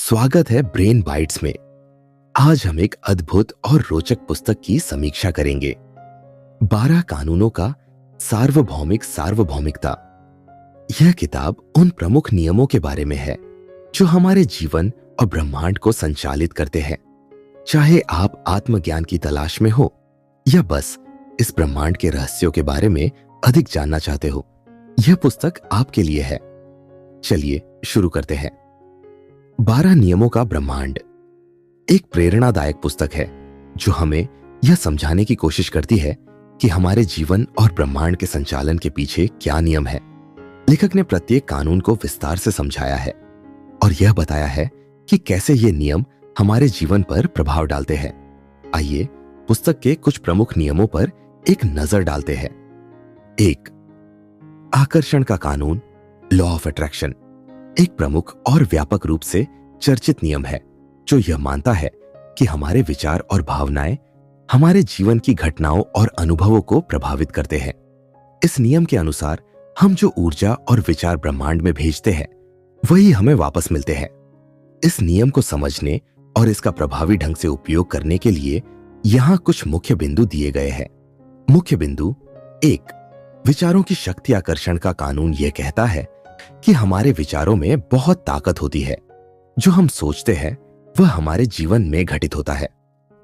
स्वागत है brain bytes में। आज हम एक अद्भुत और रोचक पुस्तक की समीक्षा करेंगे। 12 कानूनों का सार्वभौमिक सार्वभौमिकता। यह किताब उन प्रमुख नियमों के बारे में है जो हमारे जीवन और ब्रह्मांड को संचालित करते हैं। चाहे आप आत्मज्ञान की तलाश में हो या बस इस ब्रह्मांड के रहस्यों के बारे में अधिक जानना चाहते हो, यह पुस्तक आपके लिए है। चलिए शुरू करते हैं। 12 नियमों का ब्रह्मांड एक प्रेरणादायक पुस्तक है जो हमें यह समझाने की कोशिश करती है कि हमारे जीवन और ब्रह्मांड के संचालन के पीछे क्या नियम है। लेखक ने प्रत्येक कानून को विस्तार से समझाया है और यह बताया है कि कैसे ये नियम हमारे जीवन पर प्रभाव डालते हैं। आइए पुस्तक के कुछ प्रमुख नियमों पर एक नजर डालते हैं। 1. आकर्षण का कानून, लॉ ऑफ अट्रैक्शन, एक प्रमुख और व्यापक रूप से चर्चित नियम है जो यह मानता है कि हमारे विचार और भावनाएं हमारे जीवन की घटनाओं और अनुभवों को प्रभावित करते हैं। इस नियम के अनुसार हम जो ऊर्जा और विचार ब्रह्मांड में भेजते हैं वही हमें वापस मिलते हैं। इस नियम को समझने और इसका प्रभावी ढंग से उपयोग करने के लिए यहां कुछ मुख्य बिंदु दिए गए हैं। मुख्य बिंदु 1. विचारों की शक्ति। आकर्षण का कानून यह कहता है कि हमारे विचारों में बहुत ताकत होती है। जो हम सोचते हैं वह हमारे जीवन में घटित होता है।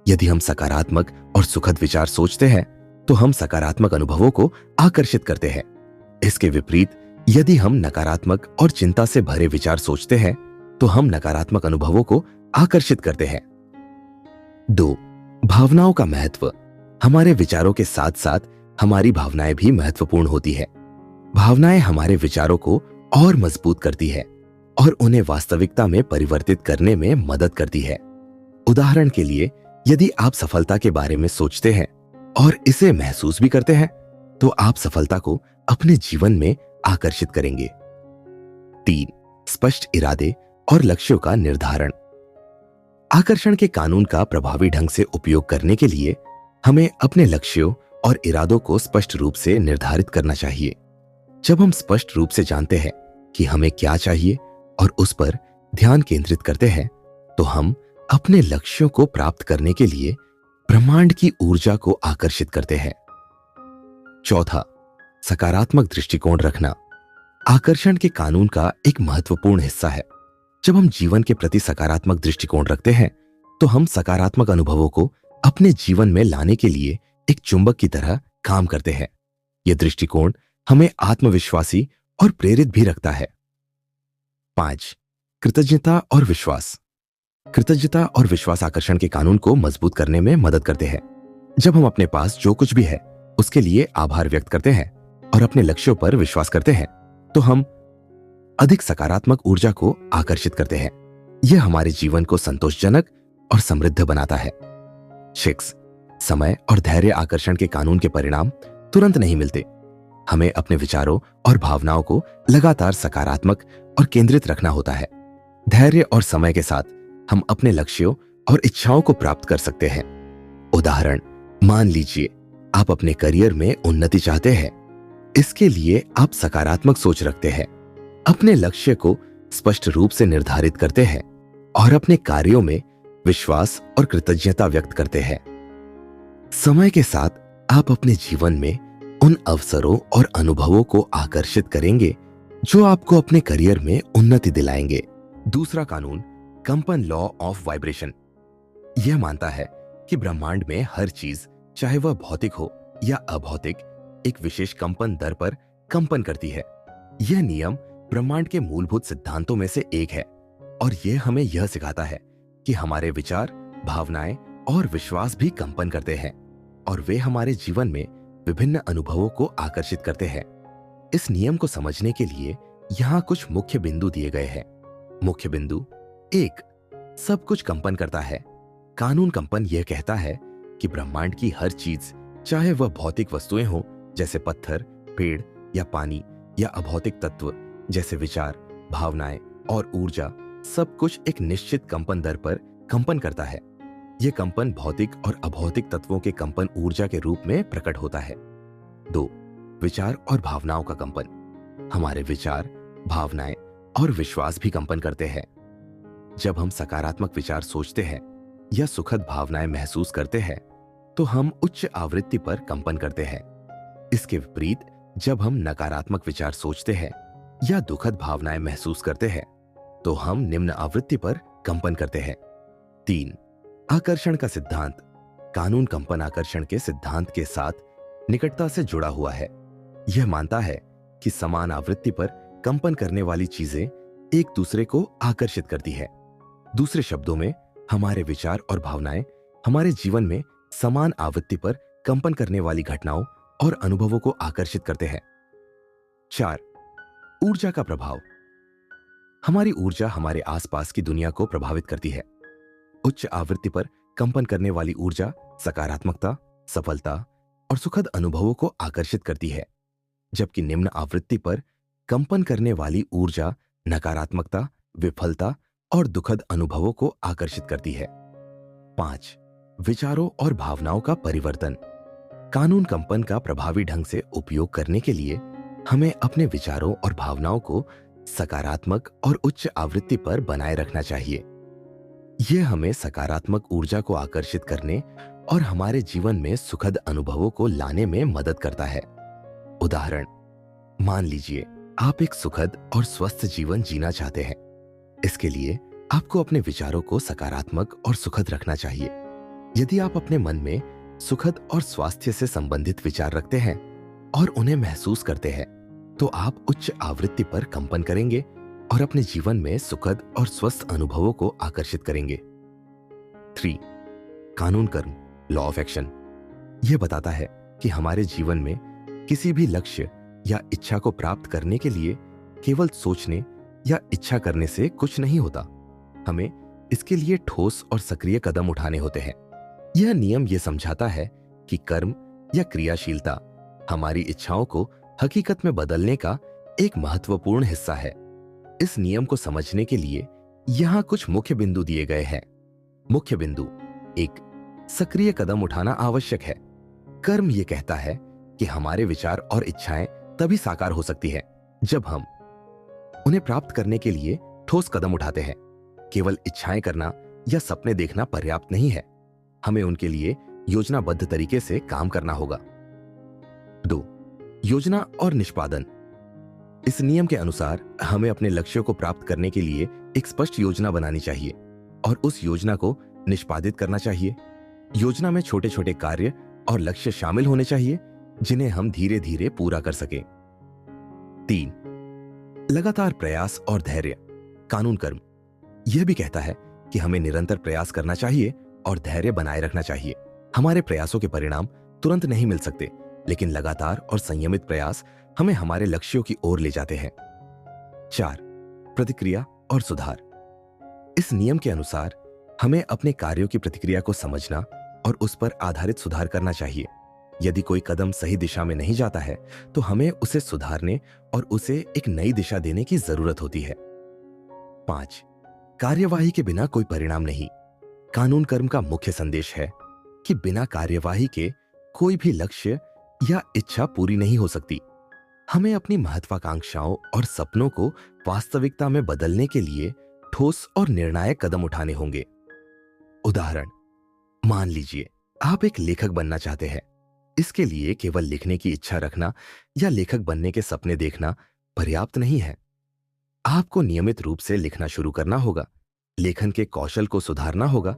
यदि हम सकारात्मक और सुखद विचार सोचते हैं तो हम सकारात्मक अनुभवों को आकर्षित करते हैं। इसके विपरीत यदि हम नकारात्मक और चिंता से भरे विचार सोचते हैं तो हम नकारात्मक अनुभवों को आकर्षित करते हैं। 2. भावनाओं का महत्व। हमारे विचारों के साथ साथ हमारी भावनाएं भी महत्वपूर्ण होती है। भावनाएं हमारे विचारों को और मजबूत करती है और उन्हें वास्तविकता में परिवर्तित करने में मदद करती है। उदाहरण के लिए, यदि आप सफलता के बारे में सोचते हैं और इसे महसूस भी करते हैं तो आप सफलता को अपने जीवन में आकर्षित करेंगे। 3. स्पष्ट इरादे और लक्ष्यों का निर्धारण। आकर्षण के कानून का प्रभावी ढंग से उपयोग करने के लिए हमें अपने लक्ष्यों और इरादों को स्पष्ट रूप से निर्धारित करना चाहिए। जब हम स्पष्ट रूप से जानते हैं कि हमें क्या चाहिए और उस पर ध्यान केंद्रित करते हैं तो हम अपने लक्ष्यों को प्राप्त करने के लिए ब्रह्मांड की ऊर्जा को आकर्षित करते हैं। 4. सकारात्मक दृष्टिकोण रखना आकर्षण के कानून का एक महत्वपूर्ण हिस्सा है। जब हम जीवन के प्रति सकारात्मक दृष्टिकोण रखते हैं तो हम सकारात्मक अनुभवों को अपने जीवन में लाने के लिए एक चुंबक की तरह काम करते हैं। यह दृष्टिकोण हमें आत्मविश्वासी और प्रेरित भी रखता है। 5. कृतज्ञता और विश्वास। कृतज्ञता और विश्वास आकर्षण के कानून को मजबूत करने में मदद करते हैं। जब हम अपने पास जो कुछ भी है उसके लिए आभार व्यक्त करते हैं और अपने लक्ष्यों पर विश्वास करते हैं तो हम अधिक सकारात्मक ऊर्जा को आकर्षित करते हैं। यह हमारे जीवन को संतोषजनक और समृद्ध बनाता है। 6. समय और धैर्य। आकर्षण के कानून के परिणाम तुरंत नहीं मिलते। हमें अपने विचारों और भावनाओं को लगातार सकारात्मक और केंद्रित रखना होता है। धैर्य और समय के साथ हम अपने लक्ष्यों और इच्छाओं को प्राप्त कर सकते हैं। उदाहरण, मान लीजिए आप अपने करियर में उन्नति चाहते हैं। इसके लिए आप सकारात्मक सोच रखते हैं, अपने लक्ष्य को स्पष्ट रूप से निर्धारित करते हैं और अपने कार्यों में विश्वास और कृतज्ञता व्यक्त करते हैं। समय के साथ आप अपने जीवन में उन अवसरों और अनुभवों को आकर्षित करेंगे जो आपको अपने करियर में उन्नति दिलाएंगे। दूसरा कानून, कंपन लॉ ऑफ वाइब्रेशन, यह मानता है कि ब्रह्मांड में हर चीज, चाहे वह भौतिक हो या अभौतिक, एक विशेष कंपन दर पर कंपन करती है। यह नियम ब्रह्मांड के मूलभूत सिद्धांतों में से एक है और यह हमें यह सिखाता है कि हमारे विचार, भावनाएं और विश्वास भी कंपन करते हैं और वे हमारे जीवन में विभिन्न अनुभवों को आकर्षित करते हैं। इस नियम को समझने के लिए यहाँ कुछ मुख्य बिंदु दिए गए हैं। मुख्य बिंदु 1. सब कुछ कंपन करता है। कानून कंपन यह कहता है कि ब्रह्मांड की हर चीज, चाहे वह भौतिक वस्तुएं हों जैसे पत्थर, पेड़ या पानी, या अभौतिक तत्व जैसे विचार, भावनाएं और ऊर्जा, सब कुछ एक निश्चित कंपन दर पर कंपन करता है। यह कंपन भौतिक और अभौतिक तत्वों के कंपन ऊर्जा के रूप में प्रकट होता है। 2. विचार और भावनाओं का कंपन। हमारे विचार, भावनाएं और विश्वास भी कंपन करते हैं। जब हम सकारात्मक विचार सोचते हैं या सुखद भावनाएं महसूस करते हैं तो हम उच्च आवृत्ति पर कंपन करते हैं। इसके विपरीत जब हम नकारात्मक विचार सोचते हैं या दुखद भावनाएं महसूस करते हैं तो हम निम्न आवृत्ति पर कंपन करते हैं। 3. आकर्षण का सिद्धांत। कानून कंपन आकर्षण के सिद्धांत के साथ निकटता से जुड़ा हुआ है। यह मानता है कि समान आवृत्ति पर कंपन करने वाली चीजें एक दूसरे को आकर्षित करती है। दूसरे शब्दों में हमारे विचार और भावनाएं हमारे जीवन में समान आवृत्ति पर कंपन करने वाली घटनाओं और अनुभवों को आकर्षित करते हैं। 4. ऊर्जा का प्रभाव। हमारी ऊर्जा हमारे आसपास की दुनिया को प्रभावित करती है। उच्च आवृत्ति पर कंपन करने वाली ऊर्जा सकारात्मकता, सफलता और सुखद अनुभवों को आकर्षित करती है, जबकि निम्न आवृत्ति पर कंपन करने वाली ऊर्जा नकारात्मकता, विफलता और दुखद अनुभवों को आकर्षित करती है। 5. विचारों और भावनाओं का परिवर्तन। कानून कंपन का प्रभावी ढंग से उपयोग करने के लिए हमें अपने विचारों और भावनाओं को सकारात्मक और उच्च आवृत्ति पर बनाए रखना चाहिए। यह हमें सकारात्मक ऊर्जा को आकर्षित करने और हमारे जीवन में सुखद अनुभवों को लाने में मदद करता है। उदाहरण, मान लीजिए आप एक सुखद और स्वस्थ जीवन जीना चाहते हैं। इसके लिए आपको अपने विचारों को सकारात्मक और सुखद रखना चाहिए। यदि आप अपने मन में सुखद और स्वास्थ्य से संबंधित विचार रखते हैं और उन्हें महसूस करते हैं तो आप उच्च आवृत्ति पर कंपन करेंगे और अपने जीवन में सुखद और स्वस्थ अनुभवों को आकर्षित करेंगे। 3. कानून कर्म, लॉ ऑफ एक्शन। यह बताता है कि हमारे जीवन में किसी भी लक्ष्य या इच्छा को प्राप्त करने के लिए केवल सोचने या इच्छा करने से कुछ नहीं होता। हमें इसके लिए ठोस और सक्रिय कदम उठाने होते हैं। यह नियम यह समझाता है कि कर्म या क्रियाशीलता हमारी इच्छाओं को हकीकत में बदलने का एक महत्वपूर्ण हिस्सा है। इस नियम को समझने के लिए यहां कुछ मुख्य बिंदु दिए गए हैं। मुख्य बिंदु 1. सक्रिय कदम उठाना आवश्यक है। कर्म यह कहता है कि हमारे विचार और इच्छाएं तभी साकार हो सकती है जब हम उन्हें प्राप्त करने के लिए ठोस कदम उठाते हैं। केवल इच्छाएं करना या सपने देखना पर्याप्त नहीं है, हमें उनके लिए योजनाबद्ध तरीके से काम करना होगा। 2. योजना और निष्पादन। इस नियम के अनुसार हमें अपने लक्ष्यों को प्राप्त करने के लिए एक स्पष्ट योजना बनानी चाहिए और उस योजना को निष्पादित करना चाहिए। योजना में छोटे छोटे कार्य और लक्ष्य शामिल होने चाहिए जिन्हें हम धीरे धीरे पूरा कर सकें। 3. लगातार प्रयास और धैर्य। कानून कर्म यह भी कहता है कि हमें निरंतर प्रयास करना चाहिए और धैर्य बनाए रखना चाहिए। हमारे प्रयासों के परिणाम तुरंत नहीं मिल सकते, लेकिन लगातार और संयमित प्रयास हमें हमारे लक्ष्यों की ओर ले जाते हैं। 4. प्रतिक्रिया और सुधार। इस नियम के अनुसार हमें अपने कार्यों की प्रतिक्रिया को समझना और उस पर आधारित सुधार करना चाहिए। यदि कोई कदम सही दिशा में नहीं जाता है तो हमें उसे सुधारने और उसे एक नई दिशा देने की जरूरत होती है। 5. कार्यवाही के बिना कोई परिणाम नहीं। कानून कर्म का मुख्य संदेश है कि बिना कार्यवाही के कोई भी लक्ष्य या इच्छा पूरी नहीं हो सकती। हमें अपनी महत्वाकांक्षाओं और सपनों को वास्तविकता में बदलने के लिए ठोस और निर्णायक कदम उठाने होंगे। उदाहरण, मान लीजिए आप एक लेखक बनना चाहते हैं। इसके लिए केवल लिखने की इच्छा रखना या लेखक बनने के सपने देखना पर्याप्त नहीं है। आपको नियमित रूप से लिखना शुरू करना होगा, लेखन के कौशल को सुधारना होगा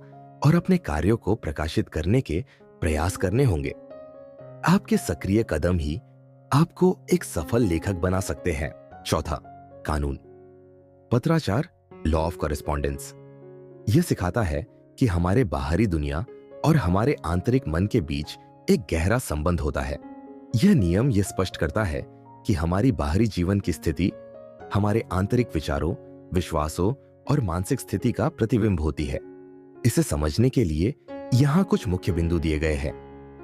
और अपने कार्यों को प्रकाशित करने के प्रयास करने होंगे। आपके सक्रिय कदम ही आपको एक सफल लेखक बना सकते हैं। 4. कानून पत्राचार, लॉ ऑफ कॉरेस्पॉन्डेंस। यह सिखाता है कि हमारे बाहरी दुनिया और हमारे आंतरिक मन के बीच एक गहरा संबंध होता है। यह नियम यह स्पष्ट करता है कि हमारी बाहरी जीवन की स्थिति हमारे आंतरिक विचारों, विश्वासों और मानसिक स्थिति का प्रतिबिंब होती है। इसे समझने के लिए यहां कुछ मुख्य बिंदु दिए गए हैं।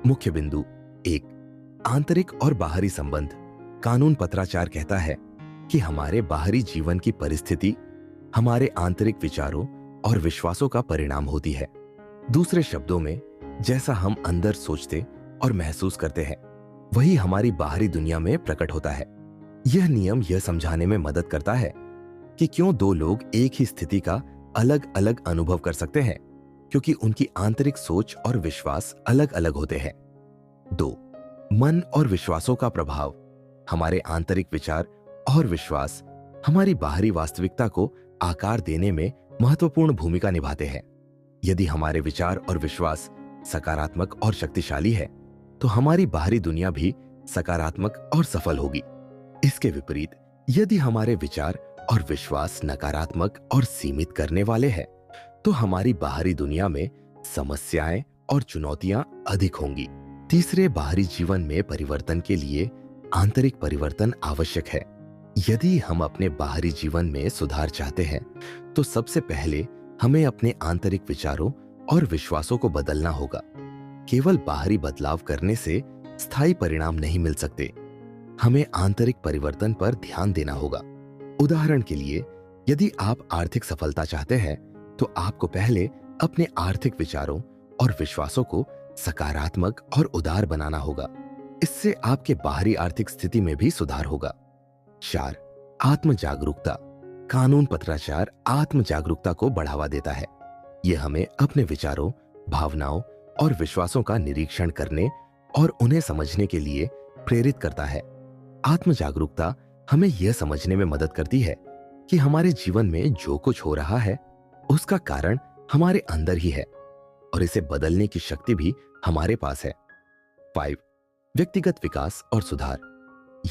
मुख्य बिंदु 1. आंतरिक और बाहरी संबंध। कानून पत्राचार कहता है कि हमारे बाहरी जीवन की परिस्थिति हमारे आंतरिक विचारों और विश्वासों का परिणाम होती है। दूसरे शब्दों में, जैसा हम अंदर सोचते और महसूस करते हैं वही हमारी बाहरी दुनिया में प्रकट होता है। यह नियम यह समझाने में मदद करता है कि क्यों दो लोग एक ही स्थिति का अलग अलग अनुभव कर सकते हैं क्योंकि उनकी आंतरिक सोच और विश्वास अलग अलग होते हैं। 2. मन और विश्वासों का प्रभाव। हमारे आंतरिक विचार और विश्वास हमारी बाहरी वास्तविकता को आकार देने में महत्वपूर्ण भूमिका निभाते हैं। यदि हमारे विचार और विश्वास सकारात्मक और शक्तिशाली है तो हमारी बाहरी दुनिया भी सकारात्मक और सफल होगी। इसके विपरीत यदि हमारे विचार और विश्वास नकारात्मक और सीमित करने वाले हैं तो हमारी बाहरी दुनिया में समस्याएं और चुनौतियां अधिक होंगी। तीसरे, बाहरी जीवन में परिवर्तन के लिए आंतरिक परिवर्तन आवश्यक है। यदि हम अपने बाहरी जीवन में सुधार चाहते हैं तो सबसे पहले हमें अपने आंतरिक विचारों और विश्वासों को बदलना होगा। केवल बाहरी बदलाव करने से स्थायी परिणाम नहीं मिल सकते। हमें आंतरिक परिवर्तन पर ध्यान देना होगा। उदाहरण के लिए, यदि आप आर्थिक सफलता चाहते हैं तो आपको पहले अपने आर्थिक विचारों और विश्वासों को सकारात्मक और उदार बनाना होगा। इससे आपके बाहरी आर्थिक स्थिति में भी सुधार होगा। 4. आत्म जागरूकता। कानून पत्राचार आत्म जागरूकता को बढ़ावा देता है। यह हमें अपने विचारों, भावनाओं और विश्वासों का निरीक्षण करने और उन्हें समझने के लिए प्रेरित करता है। आत्म जागरूकता हमें यह समझने में मदद करती है कि हमारे जीवन में जो कुछ हो रहा है उसका कारण हमारे अंदर ही है और इसे बदलने की शक्ति भी हमारे पास है। 5. व्यक्तिगत विकास और सुधार।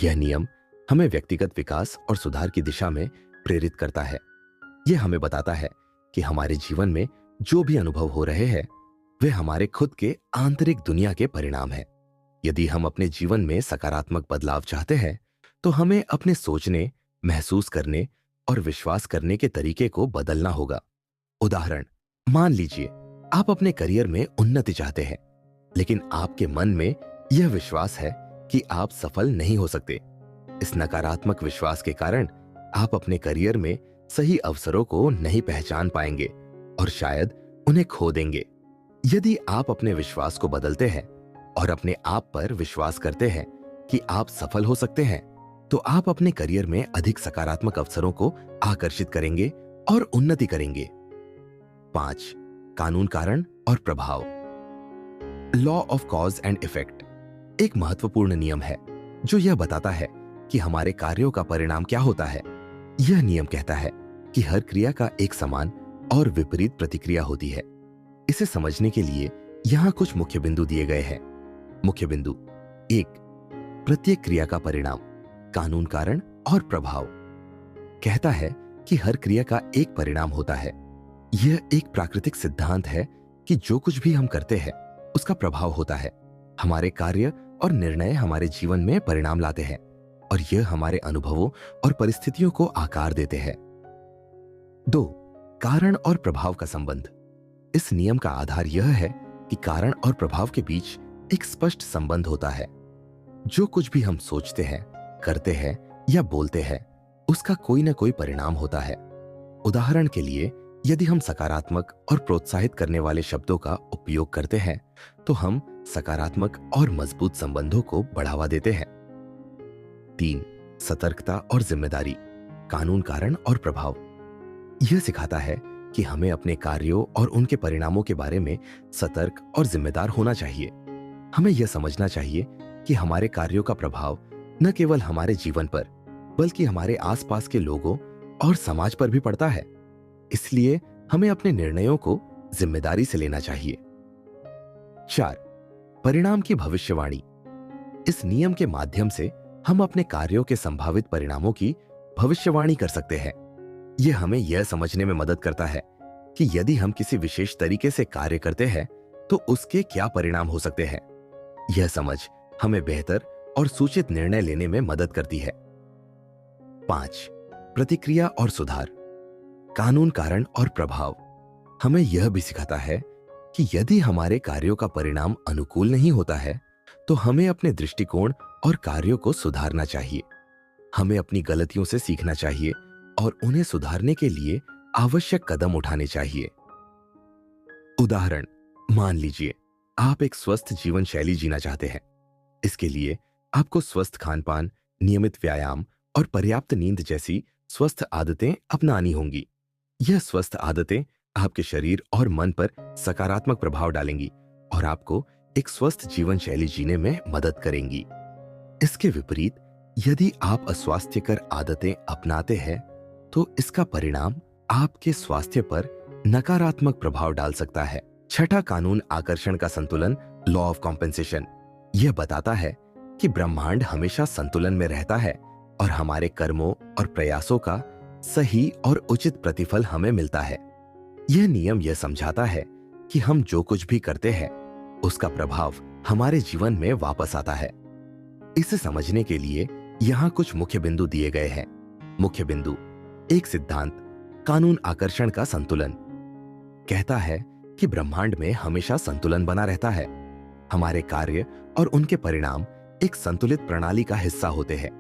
यह नियम हमें व्यक्तिगत विकास और सुधार की दिशा में प्रेरित करता है। यह हमें बताता है कि हमारे जीवन में जो भी अनुभव हो रहे हैं वे हमारे खुद के आंतरिक दुनिया के परिणाम हैं। यदि हम अपने जीवन में सकारात्मक बदलाव चाहते हैं तो हमें अपने सोचने, महसूस करने और विश्वास करने के तरीके को बदलना होगा। उदाहरण, मान लीजिए आप अपने करियर में उन्नति चाहते हैं लेकिन आपके मन में यह विश्वास है कि आप सफल नहीं हो सकते। इस नकारात्मक विश्वास के कारण आप अपने करियर में सही अवसरों को नहीं पहचान पाएंगे और शायद उन्हें खो देंगे। यदि आप अपने विश्वास को बदलते हैं और अपने आप पर विश्वास करते हैं कि आप सफल हो सकते हैं तो आप अपने करियर में अधिक सकारात्मक अवसरों को आकर्षित करेंगे और उन्नति करेंगे। 5. कानून, कारण और प्रभाव। Law of cause and effect एक महत्वपूर्ण नियम है जो यह बताता है कि हमारे कार्यों का परिणाम क्या होता है। यह नियम कहता है कि हर क्रिया का एक समान और विपरीत प्रतिक्रिया होती है। इसे समझने के लिए यहां कुछ मुख्य बिंदु दिए गए हैं। मुख्य बिंदु 1. प्रत्येक क्रिया का परिणाम, कानून, कारण और प्रभाव कहता है कि हर क्रिया का एक परिणाम होता है। यह एक प्राकृतिक सिद्धांत है कि जो कुछ भी हम करते हैं उसका प्रभाव होता है। हमारे कार्य और निर्णय हमारे जीवन में परिणाम लाते हैं और यह हमारे अनुभवों और परिस्थितियों को आकार देते हैं। 2. कारण और प्रभाव का संबंध। इस नियम का आधार यह है कि कारण और प्रभाव के बीच एक स्पष्ट संबंध होता है। जो कुछ भी हम सोचते हैं, करते हैं या बोलते हैं उसका कोई ना कोई परिणाम होता है। उदाहरण के लिए, यदि हम सकारात्मक और प्रोत्साहित करने वाले शब्दों का उपयोग करते हैं तो हम सकारात्मक और मजबूत संबंधों को बढ़ावा देते हैं। 3. सतर्कता और जिम्मेदारी, कानून, कारण और प्रभाव। यह सिखाता है कि हमें अपने कार्यों और उनके परिणामों के बारे में सतर्क और जिम्मेदार होना चाहिए। हमें यह समझना चाहिए कि हमारे कार्यों का प्रभाव न केवल हमारे जीवन पर बल्कि हमारे आसपास के लोगों और समाज पर भी पड़ता है। इसलिए हमें अपने निर्णयों को जिम्मेदारी से लेना चाहिए। 4. परिणाम की भविष्यवाणी। इस नियम के माध्यम से हम अपने कार्यों के संभावित परिणामों की भविष्यवाणी कर सकते हैं। यह हमें यह समझने में मदद करता है कि यदि हम किसी विशेष तरीके से कार्य करते हैं तो उसके क्या परिणाम हो सकते हैं। यह समझ हमें बेहतर और सूचित निर्णय लेने में मदद करती है। 5. प्रतिक्रिया और सुधार, कानून, कारण और प्रभाव हमें यह भी सिखाता है कि यदि हमारे कार्यों का परिणाम अनुकूल नहीं होता है तो हमें अपने दृष्टिकोण और कार्यों को सुधारना चाहिए। हमें अपनी गलतियों से सीखना चाहिए और उन्हें सुधारने के लिए आवश्यक कदम उठाने चाहिए। उदाहरण, मान लीजिए आप एक स्वस्थ जीवन शैली जीना चाहते हैं। इसके लिए आपको स्वस्थ खानपान, नियमित व्यायाम और पर्याप्त नींद जैसी स्वस्थ आदतें अपनानी होंगी। यह स्वस्थ आदतें आपके शरीर और मन पर सकारात्मक प्रभाव डालेंगी और आपको एक स्वस्थ जीवन शैली जीने में मदद करेंगी। इसके विपरीत, यदि आप अस्वास्थ्यकर आदतें अपनाते हैं, तो इसका परिणाम आपके स्वास्थ्य पर नकारात्मक प्रभाव डाल सकता है। छठा कानून आकर्षण का संतुलन, लॉ ऑफ कॉम्पेंसेशन, यह बताता है कि ब्रह्मांड हमेशा संतुलन में रहता है और हमारे कर्मों और प्रयासों का सही और उचित प्रतिफल हमें मिलता है। यह नियम यह समझाता है कि हम जो कुछ भी करते हैं, उसका प्रभाव हमारे जीवन में वापस आता है। इसे समझने के लिए यहाँ कुछ मुख्य बिंदु दिए गए हैं। मुख्य बिंदु एक, सिद्धांत कानून आकर्षण का संतुलन कहता है कि ब्रह्मांड में हमेशा संतुलन बना रहता है। हमारे कार्य और उनके परिणाम एक संतुलित प्रणाली का हिस्सा होते हैं।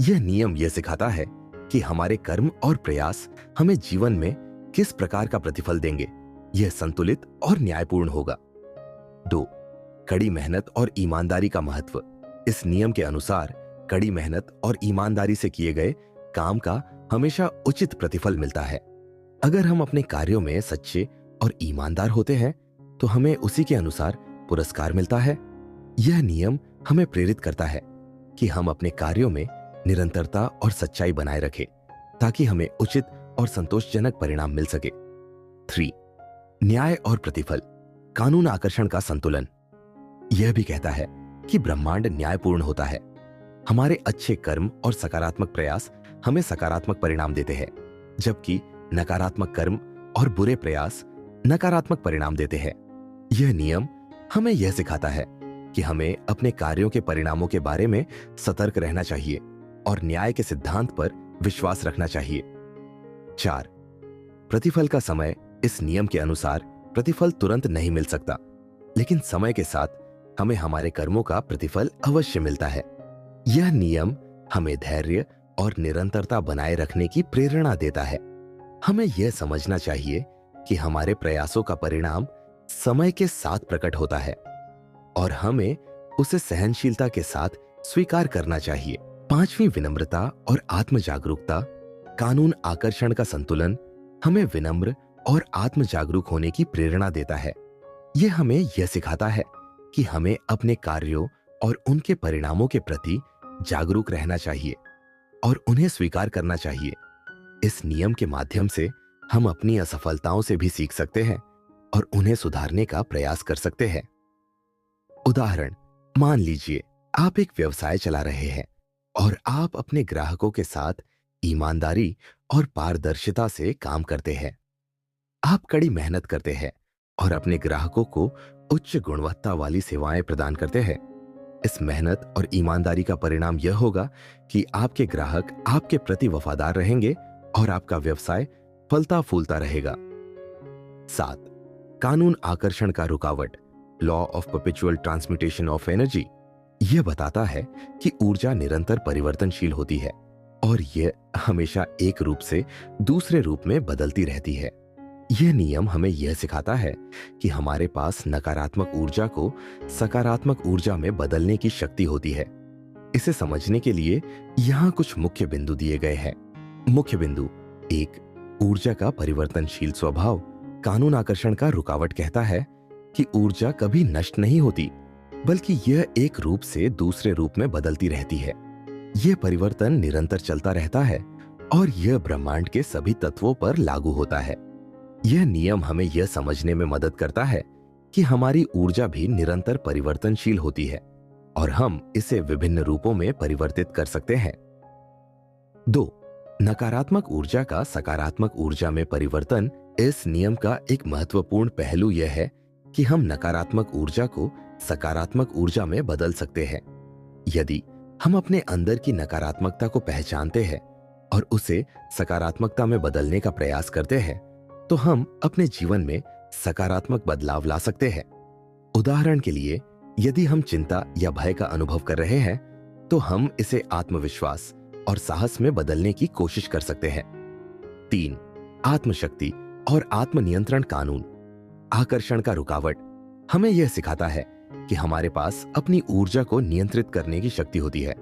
यह नियम यह सिखाता है कि हमारे कर्म और प्रयास हमें जीवन में किस प्रकार का प्रतिफल देंगे, यह संतुलित और न्यायपूर्ण होगा। 2, कड़ी मेहनत और ईमानदारी का महत्व। इस नियम के अनुसार कड़ी मेहनत और ईमानदारी से किए गए काम का हमेशा उचित प्रतिफल मिलता है। अगर हम अपने कार्यों में सच्चे और ईमानदार होते हैं, तो हमें उसी के अनुसार पुरस्कार मिलता है। यह नियम हमें प्रेरित करता है कि हम अपने कार्यों में निरंतरता और सच्चाई बनाए रखें, ताकि हमें उचित और संतोषजनक परिणाम मिल सके। 3, न्याय और प्रतिफल कानून आकर्षण का संतुलन यह भी कहता है कि ब्रह्मांड न्यायपूर्ण होता है। हमारे अच्छे कर्म और सकारात्मक प्रयास हमें सकारात्मक परिणाम देते हैं, जबकि नकारात्मक कर्म और बुरे प्रयास नकारात्मक परिणाम देते हैं। यह नियम हमें यह सिखाता है कि हमें अपने कार्यों के परिणामों के बारे में सतर्क रहना चाहिए और न्याय के सिद्धांत पर विश्वास रखना चाहिए। 4, प्रतिफल का समय। इस नियम के अनुसार प्रतिफल तुरंत नहीं मिल सकता, लेकिन समय के साथ हमें हमारे कर्मों का प्रतिफल अवश्य मिलता है। यह नियम हमें धैर्य और निरंतरता बनाए रखने की प्रेरणा देता है। हमें यह समझना चाहिए कि हमारे प्रयासों का परिणाम समय के साथ प्रकट होता है और हमें उसे सहनशीलता के साथ स्वीकार करना चाहिए। 5वीं, विनम्रता और आत्म जागरूकता कानून आकर्षण का संतुलन हमें विनम्र और आत्म जागरूक होने की प्रेरणा देता है। यह हमें यह सिखाता है कि हमें अपने कार्यों और उनके परिणामों के प्रति जागरूक रहना चाहिए और उन्हें स्वीकार करना चाहिए। इस नियम के माध्यम से हम अपनी असफलताओं से भी सीख सकते हैं और उन्हें सुधारने का प्रयास कर सकते हैं। उदाहरण, मान लीजिए आप एक व्यवसाय चला रहे हैं और आप अपने ग्राहकों के साथ ईमानदारी और पारदर्शिता से काम करते हैं। आप कड़ी मेहनत करते हैं और अपने ग्राहकों को उच्च गुणवत्ता वाली सेवाएं प्रदान करते हैं। इस मेहनत और ईमानदारी का परिणाम यह होगा कि आपके ग्राहक आपके प्रति वफादार रहेंगे और आपका व्यवसाय फलता फूलता रहेगा। 7, कानून आकर्षण का रुकावट, law of perpetual transmutation of energy, यह बताता है कि ऊर्जा निरंतर परिवर्तनशील होती है और यह हमेशा एक रूप से दूसरे रूप में बदलती रहती है। यह नियम हमें यह सिखाता है कि हमारे पास नकारात्मक ऊर्जा को सकारात्मक ऊर्जा में बदलने की शक्ति होती है। इसे समझने के लिए यहाँ कुछ मुख्य बिंदु दिए गए हैं। मुख्य बिंदु 1, ऊर्जा का परिवर्तनशील स्वभाव कानून आकर्षण का रुकावट कहता है कि ऊर्जा कभी नष्ट नहीं होती, बल्कि यह एक रूप से दूसरे रूप में बदलती रहती है। यह परिवर्तन निरंतर चलता रहता है और यह ब्रह्मांड के सभी तत्वों पर लागू होता है। यह नियम हमें यह समझने में मदद करता है कि हमारी ऊर्जा भी निरंतर परिवर्तनशील होती है और हम इसे विभिन्न रूपों में परिवर्तित कर सकते हैं। 2, नकारात्मक ऊर्जा का सकारात्मक ऊर्जा में परिवर्तन। इस नियम का एक महत्वपूर्ण पहलू यह है कि हम नकारात्मक ऊर्जा को सकारात्मक ऊर्जा में बदल सकते हैं। यदि हम अपने अंदर की नकारात्मकता को पहचानते हैं और उसे सकारात्मकता में बदलने का प्रयास करते हैं, तो हम अपने जीवन में सकारात्मक बदलाव ला सकते हैं। उदाहरण के लिए, यदि हम चिंता या भय का अनुभव कर रहे हैं, तो हम इसे आत्मविश्वास और साहस में बदलने की कोशिश कर सकते हैं। 3, आत्मशक्ति और आत्मनियंत्रण कानून आकर्षण का रुकावट हमें यह सिखाता है कि हमारे पास अपनी ऊर्जा को नियंत्रित करने की शक्ति होती है।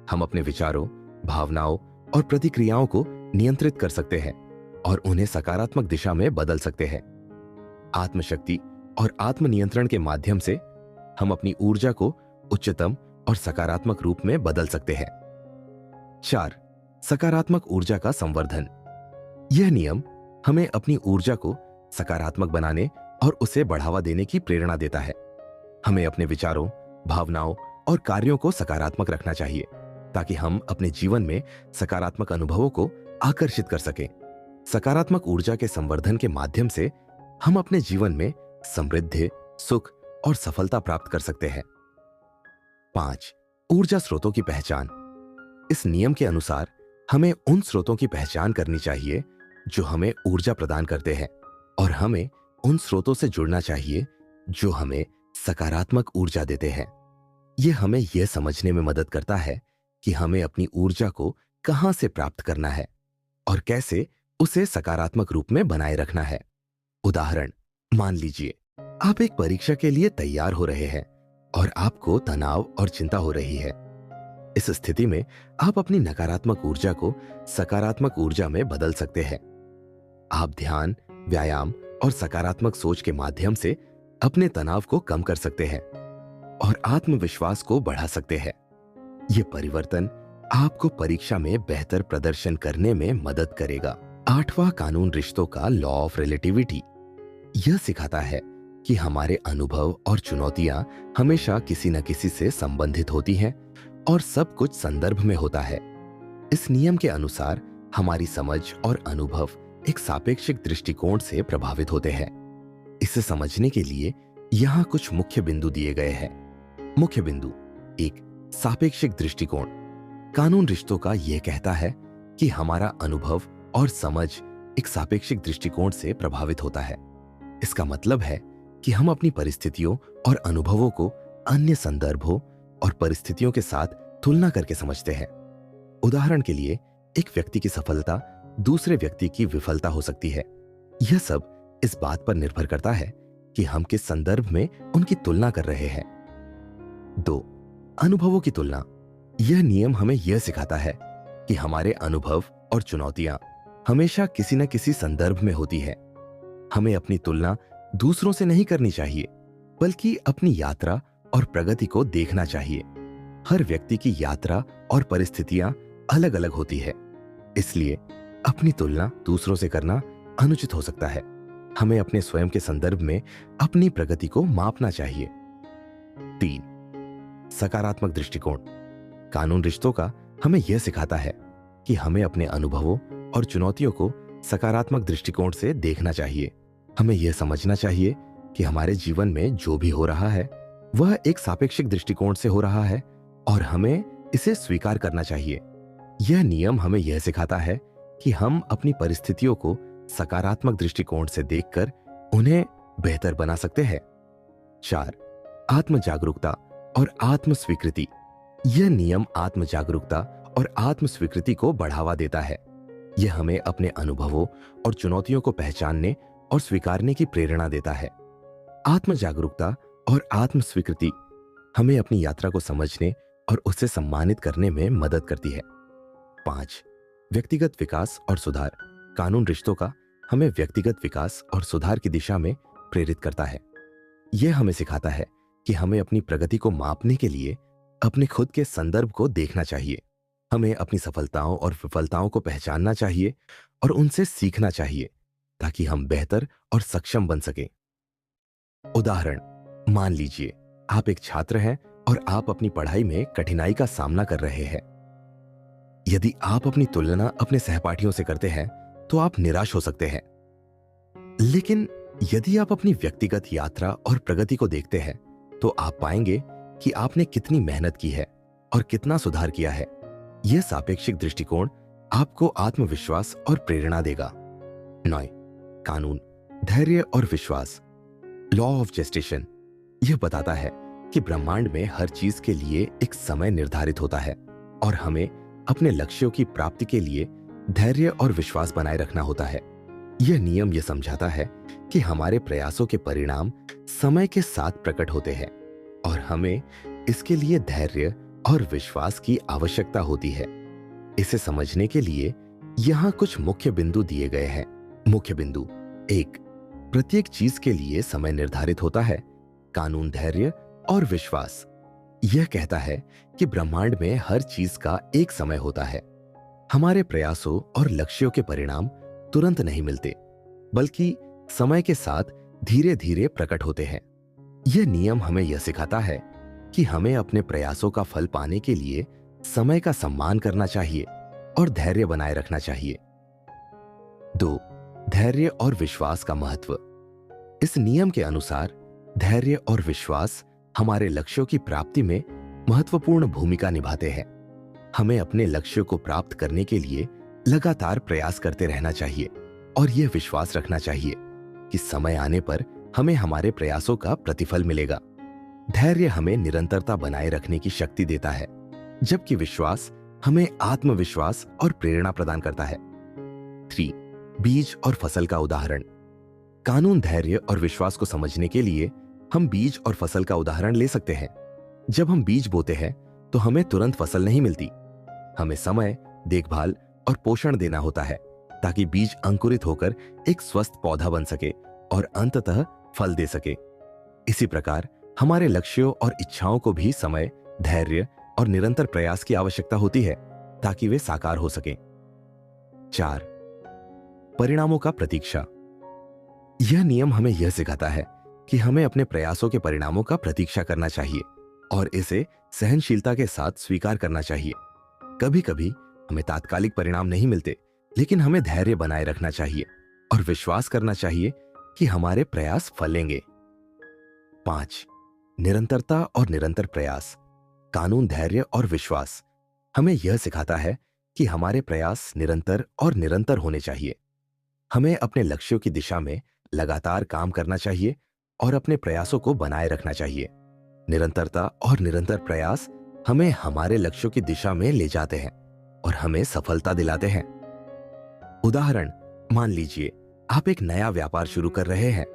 हम अपने विचारों, भावनाओं और प्रतिक्रियाओं को नियंत्रित कर सकते हैं और उन्हें सकारात्मक दिशा में बदल सकते हैं। आत्मशक्ति और आत्मनियंत्रण के माध्यम से हम अपनी ऊर्जा को उच्चतम और सकारात्मक रूप में बदल सकते हैं। 4. सकारात्मक ऊर्जा का संवर्धन। यह नियम हमें अपनी ऊर्जा को सकारात्मक बनाने और उसे बढ़ावा देने की प्रेरणा देता है। हमें अपने विचारों, भावनाओं और कार्यों को सकारात्मक रखना चाहिए ताकि हम अपने जीवन में सकारात्मक अनुभवों को आकर्षित कर सकें। सकारात्मक ऊर्जा के संवर्धन के माध्यम से हम अपने जीवन में समृद्धि, सुख और सफलता प्राप्त कर सकते हैं। 5. ऊर्जा स्रोतों की पहचान। इस नियम के अनुसार हमें उन स्रोतों की पहचान करनी चाहिए जो हमें ऊर्जा प्रदान करते हैं और हमें उन स्रोतों से जुड़ना चाहिए जो हमें सकारात्मक ऊर्जा देते हैं। यह हमें यह समझने में मदद करता है कि हमें अपनी ऊर्जा को कहां से प्राप्त करना है और कैसे उसे सकारात्मक रूप में बनाए रखना है। उदाहरण, मान लीजिए आप एक परीक्षा के लिए तैयार हो रहे हैं और आपको तनाव और चिंता हो रही है। इस स्थिति में आप अपनी नकारात्मक ऊर्जा को सकारात्मक ऊर्जा में बदल सकते हैं। आप ध्यान, व्यायाम और सकारात्मक सोच के माध्यम से अपने तनाव को कम कर सकते हैं और आत्मविश्वास को बढ़ा सकते हैं। यह परिवर्तन आपको परीक्षा में बेहतर प्रदर्शन करने में मदद करेगा। 8वां कानून रिश्तों का लॉ ऑफ रिलेटिविटी यह सिखाता है कि हमारे अनुभव और चुनौतियां हमेशा किसी न किसी से संबंधित होती हैं और सब कुछ संदर्भ में होता है। इस नियम के अनुसार हमारी समझ और अनुभव एक सापेक्षिक दृष्टिकोण से प्रभावित होते हैं। इसे समझने के लिए यहाँ कुछ मुख्य बिंदु दिए गए हैं। मुख्य बिंदु 1. सापेक्षिक दृष्टिकोण। कानून रिश्तों का यह कहता है कि हमारा अनुभव और समझ एक सापेक्षिक दृष्टिकोण से प्रभावित होता है। इसका मतलब है कि हम अपनी परिस्थितियों और अनुभवों को अन्य संदर्भों और परिस्थितियों के साथ तुलना करके समझते हैं। उदाहरण के लिए, एक व्यक्ति की सफलता दूसरे व्यक्ति की विफलता हो सकती है। यह सब इस बात पर निर्भर करता है कि हम किस संदर्भ में उनकी तुलना कर रहे हैं। 2. अनुभवों की तुलना। यह नियम हमें यह सिखाता है कि हमारे अनुभव और चुनौतियां हमेशा किसी न किसी संदर्भ में होती है। हमें अपनी तुलना दूसरों से नहीं करनी चाहिए, बल्कि अपनी यात्रा और प्रगति को देखना चाहिए। हर व्यक्ति की यात्रा और परिस्थितियां अलग अलग होती है, इसलिए अपनी तुलना दूसरों से करना अनुचित हो सकता है। हमें अपने स्वयं के संदर्भ में अपनी प्रगति को मापना चाहिए। 3. सकारात्मक दृष्टिकोण। कानून रिश्तों का हमें यह सिखाता है कि हमें अपने अनुभवों और चुनौतियों को सकारात्मक दृष्टिकोण से देखना चाहिए। हमें यह समझना चाहिए कि हमारे जीवन में जो भी हो रहा है वह एक सापेक्षिक दृष्टिकोण से हो रहा है और हमें इसे स्वीकार करना चाहिए। यह नियम हमें यह सिखाता है कि हम अपनी परिस्थितियों को सकारात्मक दृष्टिकोण से देखकर उन्हें बेहतर बना सकते हैं। 4. आत्म जागरूकता और आत्म स्वीकृति। यह नियम आत्म जागरूकता और आत्म स्वीकृति को बढ़ावा देता है। यह हमें अपने अनुभवों और चुनौतियों को पहचानने और स्वीकारने की प्रेरणा देता है। आत्म जागरूकता और आत्म स्वीकृति हमें अपनी यात्रा को समझने और उसे सम्मानित करने में मदद करती है। 5. व्यक्तिगत विकास और सुधार। कानून रिश्तों का हमें व्यक्तिगत विकास और सुधार की दिशा में प्रेरित करता है। यह हमें सिखाता है कि हमें अपनी प्रगति को मापने के लिए अपने खुद के संदर्भ को देखना चाहिए। हमें अपनी सफलताओं और विफलताओं को पहचानना चाहिए और उनसे सीखना चाहिए ताकि हम बेहतर और सक्षम बन सकें। उदाहरण, मान लीजिए आप एक छात्र हैं और आप अपनी पढ़ाई में कठिनाई का सामना कर रहे हैं। यदि आप अपनी तुलना अपने सहपाठियों से करते हैं तो आप निराश हो सकते हैं। लेकिन यदि आप अपनी व्यक्तिगत यात्रा और प्रगति को देखते हैं तो आप पाएंगे कि आपने कितनी मेहनत की है और कितना सुधार किया है। यह सापेक्षिक दृष्टिकोण आपको आत्मविश्वास और प्रेरणा देगा। 9. कानून, धैर्य और विश्वास। लॉ ऑफ जेस्टेशन यह बताता है कि ब्रह्मांड में हर चीज के लिए एक समय निर्धारित होता है और हमें अपने लक्ष्यों की प्राप्ति के लिए धैर्य और विश्वास बनाए रखना होता है। यह नियम यह समझाता है कि हमारे प्रयासों के परिणाम समय के साथ प्रकट होते हैं और हमें इसके लिए धैर्य और विश्वास की आवश्यकता होती है। इसे समझने के लिए यहाँ कुछ मुख्य बिंदु दिए गए हैं। मुख्य बिंदु एक, प्रत्येक चीज के लिए समय निर्धारित होता है। कानून धैर्य और विश्वास यह कहता है कि ब्रह्मांड में हर चीज का एक समय होता है। हमारे प्रयासों और लक्ष्यों के परिणाम तुरंत नहीं मिलते, बल्कि समय के साथ धीरे धीरे प्रकट होते हैं। यह नियम हमें यह सिखाता है कि हमें अपने प्रयासों का फल पाने के लिए समय का सम्मान करना चाहिए और धैर्य बनाए रखना चाहिए। 2. धैर्य और विश्वास का महत्व। इस नियम के अनुसार धैर्य और विश्वास हमारे लक्ष्यों की प्राप्ति में महत्वपूर्ण भूमिका निभाते हैं। हमें अपने लक्ष्यों को प्राप्त करने के लिए लगातार प्रयास करते रहना चाहिए और यह विश्वास रखना चाहिए कि समय आने पर हमें हमारे प्रयासों का प्रतिफल मिलेगा। धैर्य हमें निरंतरता बनाए रखने की शक्ति देता है, जबकि विश्वास हमें आत्मविश्वास और प्रेरणा प्रदान करता है। 3. बीज और फसल का उदाहरण। कानून धैर्य और विश्वास को समझने के लिए हम बीज और फसल का उदाहरण ले सकते हैं। जब हम बीज बोते हैं तो हमें तुरंत फसल नहीं मिलती। हमें समय, देखभाल और पोषण देना होता है ताकि बीज अंकुरित होकर एक स्वस्थ पौधा बन सके और अंततः फल दे सके। इसी प्रकार हमारे लक्ष्यों और इच्छाओं को भी समय, धैर्य और निरंतर प्रयास की आवश्यकता होती है ताकि वे साकार हो सकें। 4. परिणामों का प्रतीक्षा। यह नियम हमें यह सिखाता है कि हमें अपने प्रयासों के परिणामों का प्रतीक्षा करना चाहिए और इसे सहनशीलता के साथ स्वीकार करना चाहिए। कभी कभी हमें तात्कालिक परिणाम नहीं मिलते, लेकिन हमें धैर्य बनाए रखना चाहिए और विश्वास करना चाहिए कि हमारे प्रयास फलेंगे। 5. निरंतरता और निरंतर प्रयास। कानून धैर्य और विश्वास हमें यह सिखाता है कि हमारे प्रयास निरंतर और निरंतर होने चाहिए। हमें अपने लक्ष्यों की दिशा में लगातार काम करना चाहिए और अपने प्रयासों को बनाए रखना चाहिए। निरंतरता और निरंतर प्रयास हमें हमारे लक्ष्यों की दिशा में ले जाते हैं और हमें सफलता दिलाते हैं। उदाहरण, मान लीजिए आप एक नया व्यापार शुरू कर रहे हैं।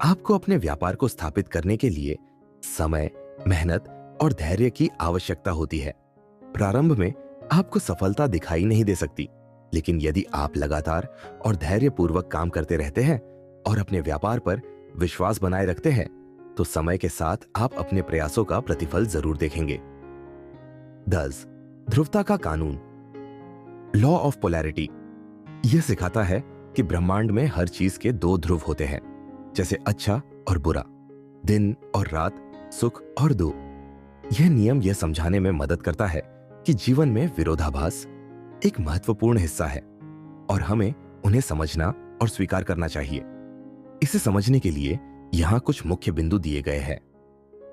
आपको अपने व्यापार को स्थापित करने के लिए समय, मेहनत और धैर्य की आवश्यकता होती है। प्रारंभ में आपको सफलता दिखाई नहीं दे सकती, लेकिन यदि आप लगातार और धैर्यपूर्वक काम करते रहते हैं और अपने व्यापार पर विश्वास बनाए रखते हैं, तो समय के साथ आप अपने प्रयासों का प्रतिफल जरूर देखेंगे। 10. ध्रुवता का कानून, लॉ ऑफ पोलैरिटी। यह सिखाता है कि ब्रह्मांड में हर चीज के दो ध्रुव होते हैं, जैसे अच्छा और बुरा, दिन और रात, सुख और दुख। यह नियम यह समझाने में मदद करता है कि जीवन में विरोधाभास एक महत्वपूर्ण हिस्सा है और हमें उन्हें समझना और स्वीकार करना चाहिए। इसे समझने के लिए यहां कुछ मुख्य बिंदु दिए गए हैं।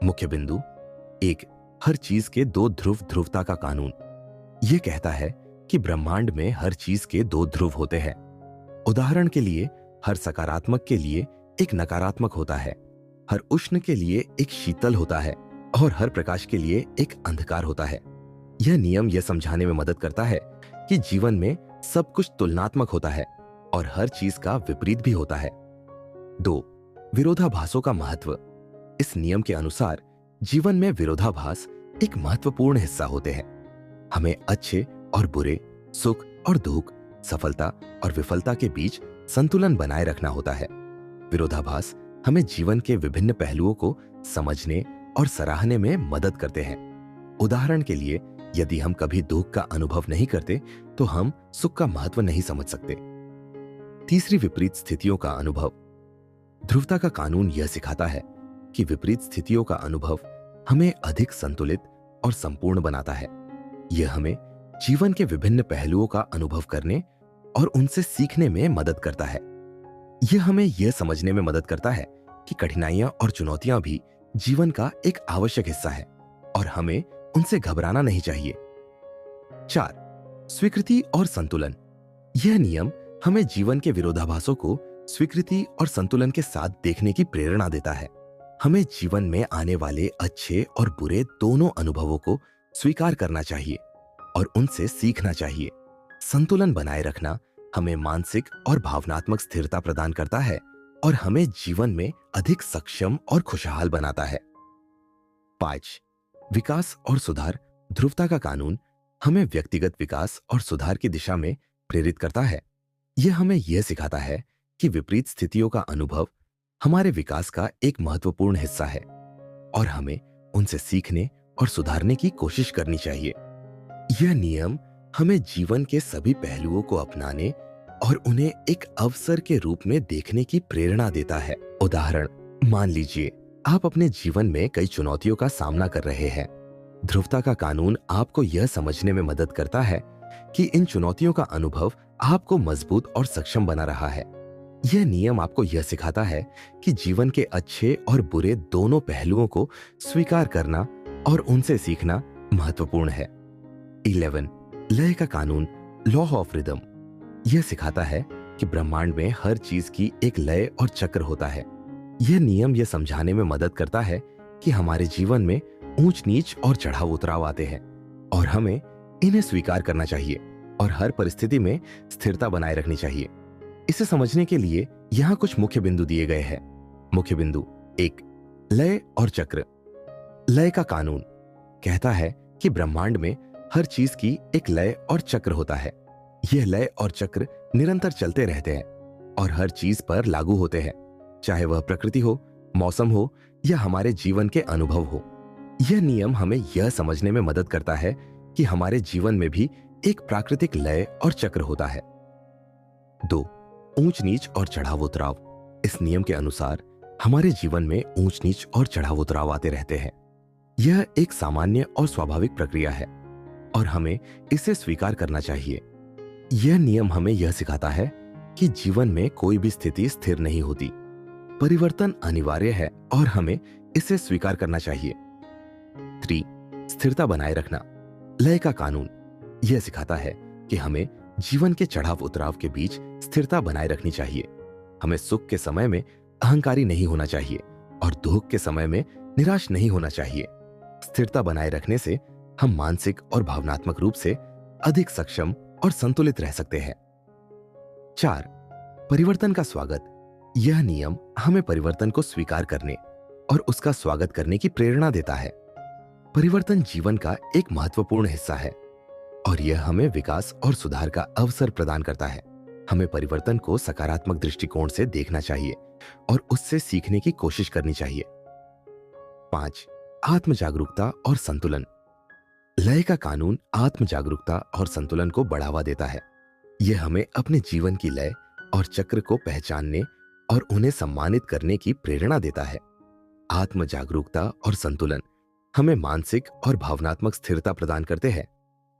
मुख्य बिंदु 1. हर चीज के दो ध्रुव, ध्रुवता का कानून। यह कहता है कि ब्रह्मांड में हर चीज के दो ध्रुव होते हैं। उदाहरण के लिए, हर सकारात्मक के लिए एक नकारात्मक होता है, हर उष्ण के लिए एक शीतल होता है और हर प्रकाश के लिए एक अंधकार होता है। यह नियम यह समझाने में मदद करता है कि जीवन में सब कुछ तुलनात्मक होता है और हर चीज का विपरीत भी होता है। 2. विरोधाभासों का महत्व। इस नियम के अनुसार जीवन में विरोधाभास एक महत्वपूर्ण हिस्सा होते हैं। हमें अच्छे और बुरे, सुख और दुख, सफलता और विफलता के बीच संतुलन बनाए रखना होता है। विरोधाभास हमें जीवन के विभिन्न पहलुओं को समझने और सराहने में मदद करते हैं। उदाहरण के लिए, यदि हम कभी दुख का अनुभव नहीं करते तो हम सुख का महत्व नहीं समझ सकते। तीसरी, विपरीत स्थितियों का अनुभव। ध्रुवता का कानून यह सिखाता है कि विपरीत स्थितियों का अनुभव हमें अधिक संतुलित और संपूर्ण बनाता है। यह हमें जीवन के विभिन्न पहलुओं का अनुभव करने और उनसे सीखने में मदद करता है। यह हमें यह समझने में मदद करता है कि कठिनाइयां और चुनौतियां भी जीवन का एक आवश्यक हिस्सा है और हमें उनसे घबराना नहीं चाहिए। 4. स्वीकृति और संतुलन। यह नियम हमें जीवन के विरोधाभासों को स्वीकृति और संतुलन के साथ देखने की प्रेरणा देता है। हमें जीवन में आने वाले अच्छे और बुरे दोनों अनुभवों को स्वीकार करना चाहिए और उनसे सीखना चाहिए। संतुलन बनाए रखना हमें मानसिक और भावनात्मक स्थिरता प्रदान करता है और हमें जीवन में अधिक सक्षम और खुशहाल बनाता है। 5. विकास और सुधार। ध्रुवता का कानून हमें व्यक्तिगत विकास और सुधार की दिशा में प्रेरित करता है। यह हमें यह सिखाता है कि विपरीत स्थितियों का अनुभव हमारे विकास का एक महत्वपूर्ण हिस्सा है और हमें उनसे सीखने और सुधारने की कोशिश करनी चाहिए। यह नियम हमें जीवन के सभी पहलुओं को अपनाने और उन्हें एक अवसर के रूप में देखने की प्रेरणा देता है। उदाहरण, मान लीजिए आप अपने जीवन में कई चुनौतियों का सामना कर रहे हैं। ध्रुवता का कानून आपको यह समझने में मदद करता है कि इन चुनौतियों का अनुभव आपको मजबूत और सक्षम बना रहा है। यह नियम आपको यह सिखाता है कि जीवन के अच्छे और बुरे दोनों पहलुओं को स्वीकार करना और उनसे सीखना महत्वपूर्ण है। 11 लय का कानून, लॉ ऑफ रिदम, यह सिखाता है कि ब्रह्मांड में हर चीज की एक लय और चक्र होता है। यह नियम यह समझाने में मदद करता है कि हमारे जीवन में ऊंच नीच और चढ़ाव उतराव आते हैं और हमें इन्हें स्वीकार करना चाहिए और हर परिस्थिति में स्थिरता बनाए रखनी चाहिए। इसे समझने के लिए यहाँ कुछ मुख्य बिंदु दिए गए हैं। मुख्य बिंदु 1, लय और चक्र। लय का कानून कहता है कि ब्रह्मांड में हर चीज की एक लय और चक्र होता है। यह लय और चक्र निरंतर चलते रहते हैं और हर चीज पर लागू होते हैं, चाहे वह प्रकृति हो, मौसम हो या हमारे जीवन के अनुभव हो। यह नियम हमें यह समझने में मदद करता है कि हमारे जीवन में भी एक प्राकृतिक लय और चक्र होता है। 2, ऊंच नीच और चढ़ाव उतराव। इस नियम के अनुसार हमारे जीवन में ऊंच नीच और चढ़ाव उतराव आते रहते हैं। यह एक सामान्य और स्वाभाविक प्रक्रिया है और हमें इसे स्वीकार करना चाहिए। यह नियम हमें यह सिखाता है कि जीवन में कोई भी स्थिति स्थिर नहीं होती। परिवर्तन अनिवार्य है और हमें इसे स्वीकार करना चाहिए। 3, स्थिरता बनाए रखना। लय का कानून यह सिखाता है कि हमें जीवन के चढ़ाव उतराव के बीच स्थिरता बनाए रखनी चाहिए। हमें सुख के समय में अहंकारी नहीं होना चाहिए और दुख के समय में निराश नहीं होना चाहिए। स्थिरता बनाए रखने से हम मानसिक और भावनात्मक रूप से अधिक सक्षम और संतुलित रह सकते हैं। 4, परिवर्तन का स्वागत। यह नियम हमें परिवर्तन को स्वीकार करने और उसका स्वागत करने की प्रेरणा देता है। परिवर्तन जीवन का एक महत्वपूर्ण हिस्सा है और यह हमें विकास और सुधार का अवसर प्रदान करता है। हमें परिवर्तन को सकारात्मक दृष्टिकोण से देखना चाहिए और उससे सीखने की कोशिश करनी चाहिए। 5, आत्म जागरूकता और संतुलन। लय का कानून आत्म जागरूकता और संतुलन को बढ़ावा देता है। यह हमें अपने जीवन की लय और चक्र को पहचानने और उन्हें सम्मानित करने की प्रेरणा देता है। आत्म जागरूकता और संतुलन हमें मानसिक और भावनात्मक स्थिरता प्रदान करते हैं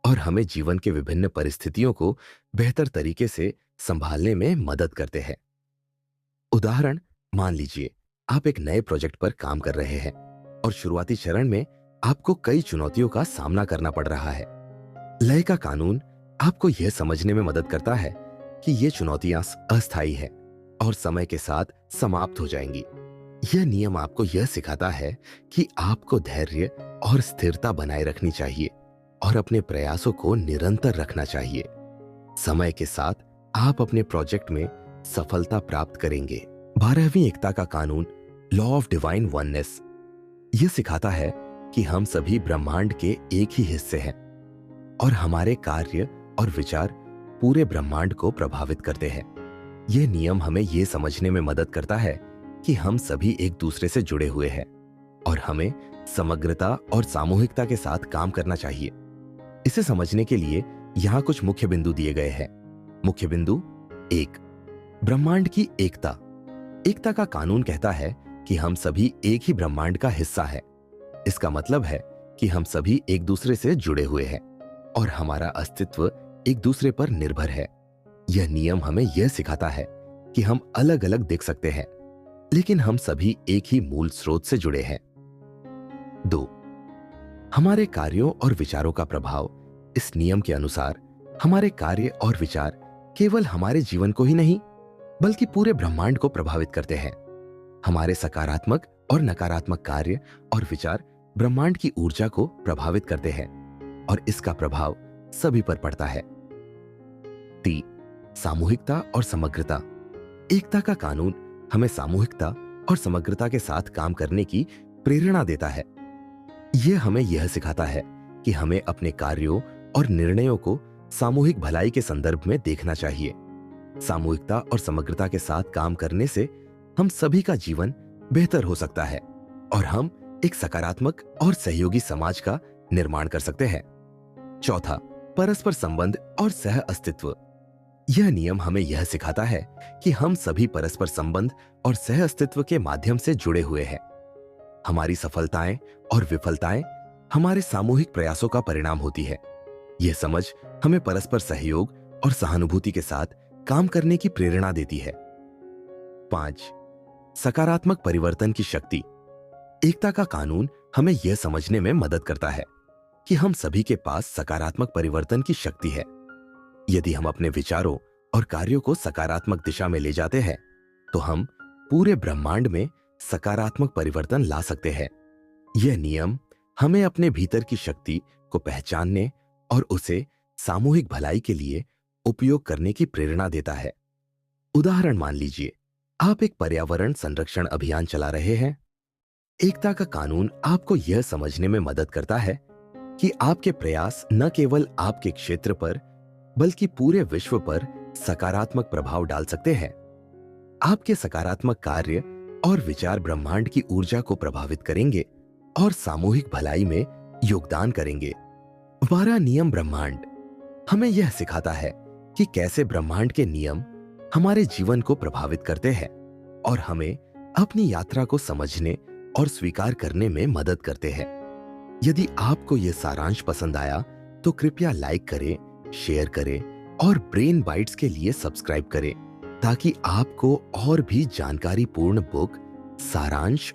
और हमें जीवन के विभिन्न परिस्थितियों को बेहतर तरीके से संभालने में मदद करते हैं। उदाहरण, मान लीजिए आप एक नए प्रोजेक्ट पर काम कर रहे हैं और शुरुआती चरण में आपको कई चुनौतियों का सामना करना पड़ रहा है। लय का कानून आपको यह समझने में मदद करता है कि ये चुनौतियां अस्थायी है और समय के साथ समाप्त हो जाएंगी। यह नियम आपको यह सिखाता है कि आपको धैर्य और स्थिरता बनाए रखनी चाहिए और अपने प्रयासों को निरंतर रखना चाहिए। समय के साथ आप अपने प्रोजेक्ट में सफलता प्राप्त करेंगे। 12वीं एकता का कानून, लॉ ऑफ डिवाइन वननेस, यह सिखाता है कि हम सभी ब्रह्मांड के एक ही हिस्से हैं और हमारे कार्य और विचार पूरे ब्रह्मांड को प्रभावित करते हैं। यह नियम हमें यह समझने में मदद करता है कि हम सभी एक दूसरे से जुड़े हुए हैं और हमें समग्रता और सामूहिकता के साथ काम करना चाहिए। इसे समझने के लिए यहाँ कुछ मुख्य बिंदु दिए गए हैं। मुख्य बिंदु 1, ब्रह्मांड की एकता। एकता का कानून कहता है कि हम सभी एक ही ब्रह्मांड का हिस्सा है। इसका मतलब है कि हम सभी एक दूसरे से जुड़े हुए हैं और हमारा अस्तित्व एक दूसरे पर निर्भर है। यह नियम हमें यह सिखाता है कि हम अलग अलग दिख सकते हैं, लेकिन हम सभी एक ही मूल स्रोत से जुड़े हैं। 2, हमारे कार्यों और विचारों का प्रभाव। इस नियम के अनुसार हमारे कार्य और विचार केवल हमारे जीवन को ही नहीं, बल्कि पूरे ब्रह्मांड को प्रभावित करते हैं। हमारे सकारात्मक और नकारात्मक कार्य और विचार ब्रह्मांड की ऊर्जा को प्रभावित करते हैं और इसका प्रभाव सभी पर पड़ता है। 3, सामूहिकता और समग्रता। एकता का कानून हमें सामूहिकता और समग्रता के साथ काम करने की प्रेरणा देता है। यह हमें यह सिखाता है कि हमें अपने कार्यों और निर्णयों को सामूहिक भलाई के संदर्भ में देखना चाहिए। सामूहिकता और समग्रता के साथ काम करने से हम सभी का जीवन बेहतर हो सकता है और हम एक सकारात्मक और सहयोगी समाज का निर्माण कर सकते हैं। चौथा, परस्पर संबंध और सह अस्तित्व। यह नियम हमें यह सिखाता है कि हम सभी परस्पर संबंध और सह अस्तित्व के माध्यम से जुड़े हुए हैं। हमारी सफलताएं और विफलताएं हमारे सामूहिक प्रयासों का परिणाम होती है। यह समझ हमें परस्पर सहयोग और सहानुभूति के साथ काम करने की प्रेरणा देती है। 5. सकारात्मक परिवर्तन की शक्ति। एकता का कानून हमें यह समझने में मदद करता है कि हम सभी के पास सकारात्मक परिवर्तन की शक्ति है। यदि हम अपने विचारों और कार्यों को सकारात्मक दिशा में ले जाते हैं तो हम पूरे ब्रह्मांड में सकारात्मक परिवर्तन ला सकते हैं। यह नियम हमें अपने भीतर की शक्ति को पहचानने और उसे सामूहिक भलाई के लिए उपयोग करने की प्रेरणा देता है। उदाहरण मान लीजिए, आप एक पर्यावरण संरक्षण अभियान चला रहे हैं। एकता का कानून आपको यह समझने में मदद करता है कि आपके प्रयास न केवल आपके क्षेत्र पर बल्कि पूरे विश्व पर सकारात्मक प्रभाव डाल सकते हैं। आपके सकारात्मक कार्य और विचार ब्रह्मांड की ऊर्जा को प्रभावित करेंगे और सामूहिक भलाई में योगदान करेंगे। 12 नियम ब्रह्मांड हमें यह सिखाता है कि कैसे ब्रह्मांड के नियम हमारे जीवन को प्रभावित करते हैं और हमें अपनी यात्रा को समझने और स्वीकार करने में मदद करते हैं। यदि आपको यह सारांश पसंद आया तो कृपया लाइक करें, शेयर करें और ब्रेन बाइट्स के लिए सब्सक्राइब करें ताकि आपको और भी जानकारीपूर्ण बुक, सारांश